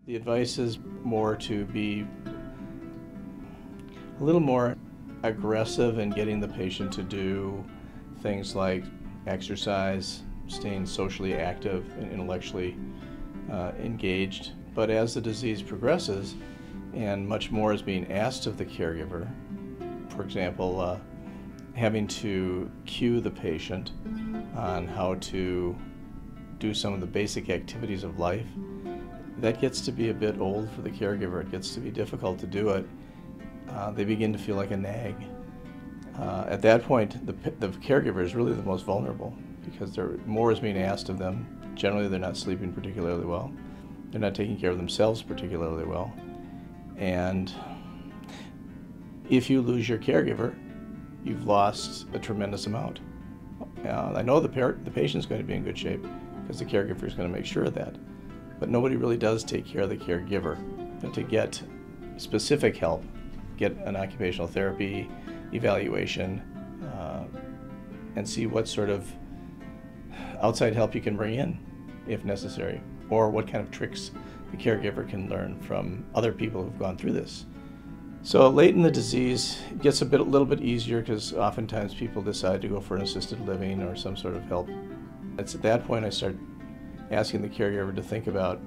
The advice is more to be a little more aggressive in getting the patient to do things like exercise, staying socially active and intellectually engaged. But as the disease progresses and much more is being asked of the caregiver, for example, having to cue the patient on how to do some of the basic activities of life, that gets to be a bit old for the caregiver. It gets to be difficult to do it. They begin to feel like a nag. At that point, the caregiver is really the most vulnerable because more is being asked of them. Generally, they're not sleeping particularly well. They're not taking care of themselves particularly well. And if you lose your caregiver, you've lost a tremendous amount. I know the patient's going to be in good shape because the caregiver is going to make sure of that. But nobody really does take care of the caregiver. And to get specific help, get an occupational therapy evaluation, and see what sort of outside help you can bring in if necessary, or what kind of tricks the caregiver can learn from other people who've gone through this. So late in the disease, it gets a little bit easier because oftentimes people decide to go for an assisted living or some sort of help. It's at that point I start asking the caregiver to think about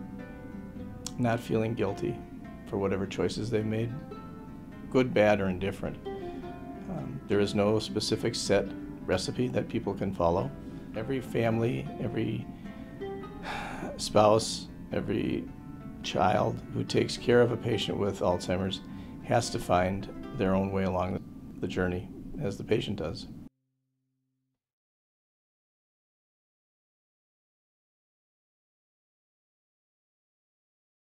not feeling guilty for whatever choices they've made, good, bad, or indifferent. There is no specific set recipe that people can follow. Every family, every spouse, every child who takes care of a patient with Alzheimer's has to find their own way along the journey, as the patient does.